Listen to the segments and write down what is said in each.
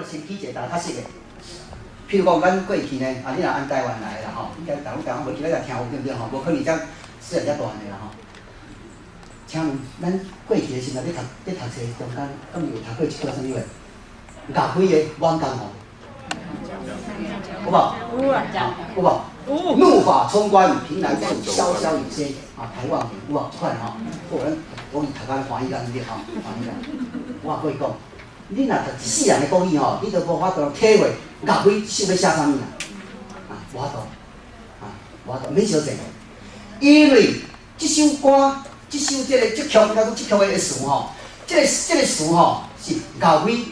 先举一个大家较熟的，譬如讲，咱过去呢，你若按台湾来啦吼，应该台湾无记咧来听有对不对吼？无可能遮虽然遮大个啦吼。请问，咱过去的时阵咧读册中间，敢有读过一句啥物话？牙灰的弯钢吼，有无？有啊，有无？怒发冲冠，凭栏处，潇潇雨歇。台湾人有无？款吼，我以读啊欢喜甲你吼，欢喜甲。我可以讲，你若读一世人的国语吼，你就无法度体会牙灰想要写啥物啦。无法度，无法度，免小静。因为这首歌。这首这曲，甲讲这曲的词吼，这个词吼是牙灰，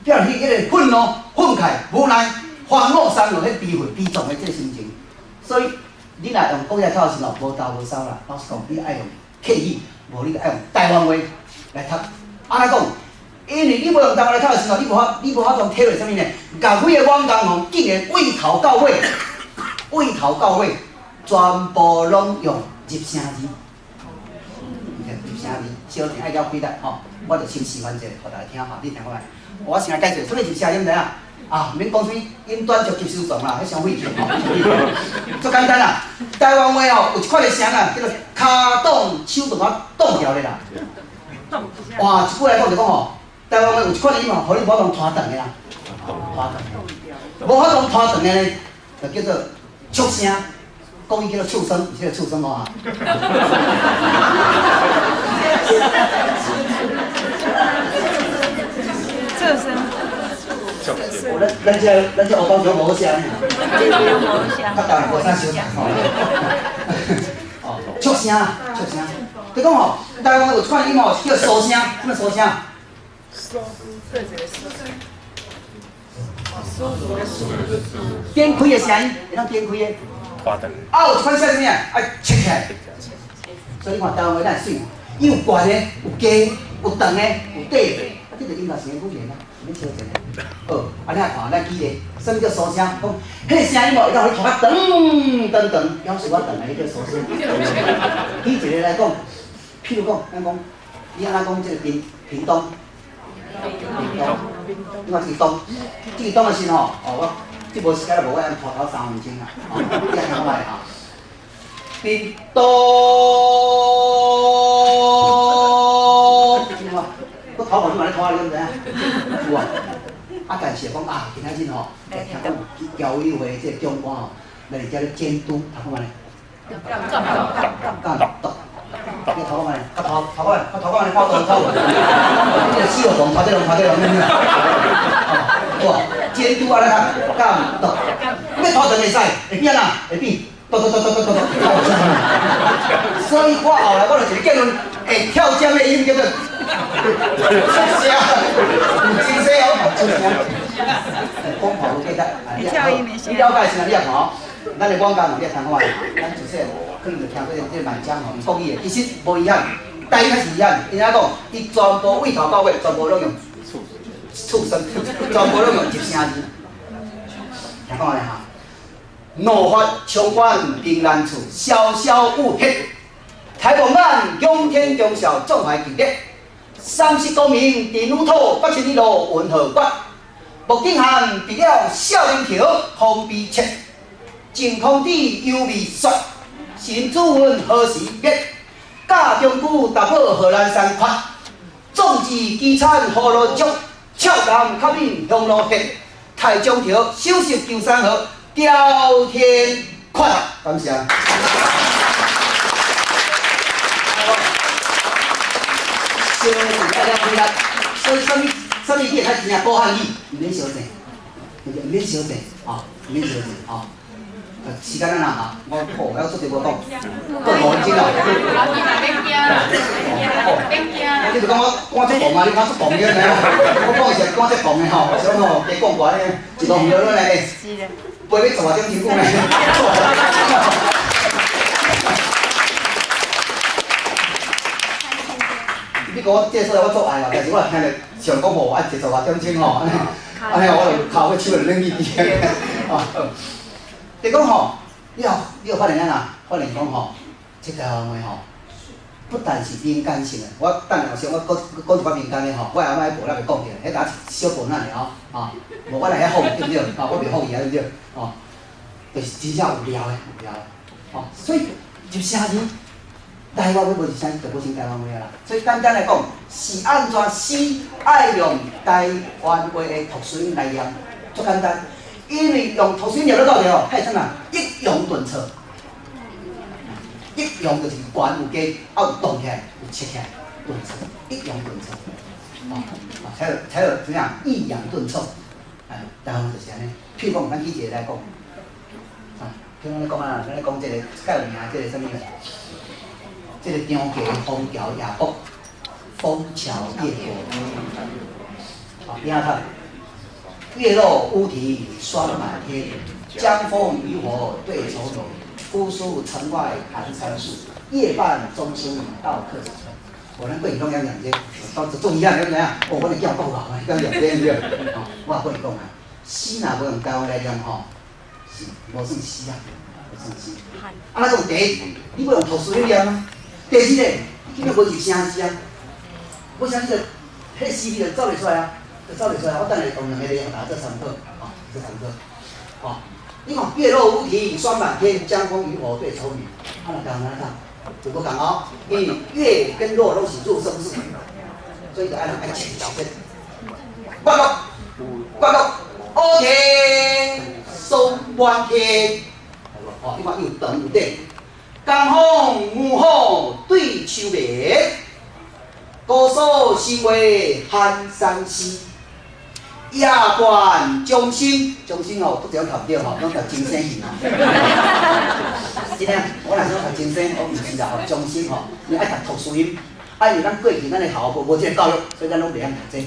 表现迄个愤怒、愤慨、无奈、烦恼、伤落、迄悲壮的这个心情。所以你若用国语口的时候，无斗无扫啦。老实讲，你爱用客语，无你爱用台湾话来读。安尼讲，因为你无用台湾来读的时候，你无法度体会啥物呢？牙灰的网工吼，竟然从头到尾，全部拢用入声字。小弟爱了解的吼，我就先示范一下，互大家听吼，你听看。我先来解释，什么是声音知影？免讲什么音短就吸收重啦，迄伤费钱吼。足简单啦，台湾话哦有一款的声啊，叫做骹挡手动啊挡掉的啦。换一句来讲就讲吼，台湾话有一款的音哦，互你无法通拖长的啦，无法通拖长的呢，就叫做畜声。国语叫做畜生，这个畜生哦。畜生。咱这黑帮就无声。较当然无啥相同。畜声，你讲吼，台湾有一款音哦，叫苏声，什么苏声？点开的声音，会当点开的。有一款声啥物啊？爱切起来。所以你看台湾话咱水，伊有悬的，有低，有长的，有短的，这个音乐是语言啦，免小静。安尼啊看，咱举例，什么叫苏声？讲，迄个声音哦，会当互你拖较长，表示我长的，迄叫苏声。举一个来讲，譬如讲，咱讲，你安怎讲这个屏东？你看这个东的时吼，我。这无时间就无我按拖头3分钟啦，你听我来哈。屏东，我头毛你嘛咧拖你，敢知影？有啊。但是讲今仔日吼，听讲侨委会这长官吼，来遮咧监督，读看卖咧。你头看卖咧，头看卖咧，跑倒走。你着死活跑这龙，哇！监督啊，来看，监督，要拖长会使，会变啊，会变，所以我后来我就一个结论，会跳江的音叫做出声，有真细哦，出声。光跑不记得，你了解先啊，你也看，咱的广告你也听看卖，咱就是可能就听过这满江吼，国语的，其实无遗憾，台语较是遗憾，因为讲伊全部从头到尾全部拢用。畜生，全部拢用一声字，听看咧哈。怒发冲冠凭栏处，潇潇雾黑。台湾版仰天忠孝壮怀激烈，30公民地路土，8千里路运河关。木顶汉除了少年条，风悲切。净空地幽微雪，新主文何时灭？甲中区达宝荷兰山发，种植基产河路足。俏谈较敏向路黑，太中条首饰旧山河，朝天快乐，感谢。小字爱了开力，所以什么语较真正高汉语，唔免小静，唔免小静，唔免小静，时间咱啦我要做直播讲，过5分钟啦。你就讲我这讲嘛，你看这讲嘅咩？我讲是讲这讲嘅吼，想吼加讲寡咧，一路唔了来咧，陪你做下点成功咧。你讲我介绍我做爱啦，但是我听着上讲无按120点钟吼，安尼我就靠个手就冷一点。你讲吼，你有发现啊？发现讲吼，这条话吼，本不但是敏感性的，我等下先我讲一寡敏感的吼，我阿妈无那个讲着，迄搭小笨仔尔吼，无我来遐放对不对？我袂放伊啊对不对？就是真正有聊的，所以入声字，台湾话无入声字就无成台湾话啦。所以简单来讲，是安怎死爱用台湾话的读书音来念，足简单。因为用读书音念得到着哦，迄啥啊？抑扬顿挫。抑扬就是悬有加，有动起来，有切起来，顿挫，抑扬顿挫，才有怎样抑扬顿挫，台湾就是安尼。譬如讲，咱举一个来讲，譬如咱讲啊，咱咧讲这个介有名，这个什么？这个张家枫桥夜泊，枫桥夜泊，边啊看，月落乌啼霜满天，江枫渔火对愁浓。姑苏城外寒山树，夜半钟声到客城。我咱过年拢讲这，到做医啊，怎样？我哋叫够老啊，讲这对不对？我跟你讲啊，死若无用台湾来念吼，是无算死啊，无算死。啊，那种第一，你要用读书去念啊。第二咧，你根本无入声字啊，我相信迄死字就走袂出来啊，就走袂出来。我等下用两个嚟打这三课，这三课，你看月落乌啼霜满天，江枫渔火对愁浓。那讲哪讲？怎么讲哦？因为月跟落都是入声字，所以就爱切小声。关公，乌啼霜满天，你看有长有短。江枫渔火对愁眠，姑苏城外寒山寺。夜半钟声哦，都只要读对吼，拢读钟声去吼。真诶，我若想读钟声，我毋是啦吼，钟声吼，你爱读读书音，因为咱过去咱的校无这个教育，所以咱拢袂晓读这，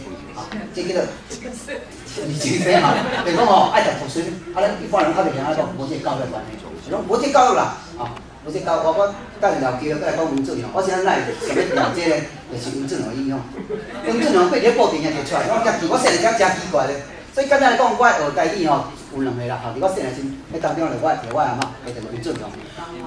这叫做钟声吼。就是讲吼，爱读读书音，咱一般人较袂晓讲无这个教育观念，是讲无这教育啦，无这教育，我等下了解再来讲文字吼。我现在哪会想要了解咧？就是文字的影响。文字过去报电影就出来，我细汉时真奇怪咧。所以简单来讲，我学台语吼有两个啦，伫我细汉时，迄当中咧，我我阿嬷会着文字用。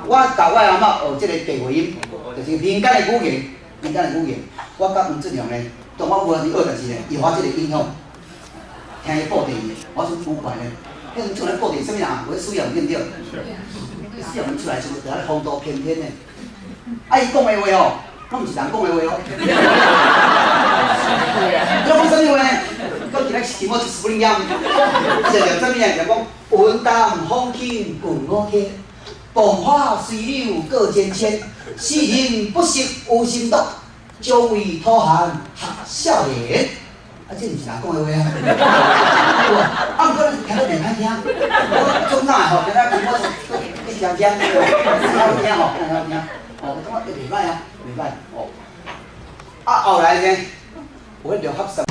我教我阿嬷学即个地位音，就是民间的语言，我甲文字用咧，当我无去学，但是咧，有我即个影响，听伊报电影，我就古怪咧。迄文字咧报电影，啥物人有需要对不对？需要出来就在咧风度翩翩咧。伊讲的话吼。拢毋是人讲的话哦。你讲什么话呢？讲今仔题目是不一样。就叫什么呢？就讲云淡风轻共我客，风花水柳各千千。世人不识有心毒，将为土汉学少年。这毋是人讲的话啊！毋过听到袂歹听，我总哪吼，今仔题目是常听，好听吼，好听。我感觉袂歹啊，袂歹哦。后来呢，我了合生。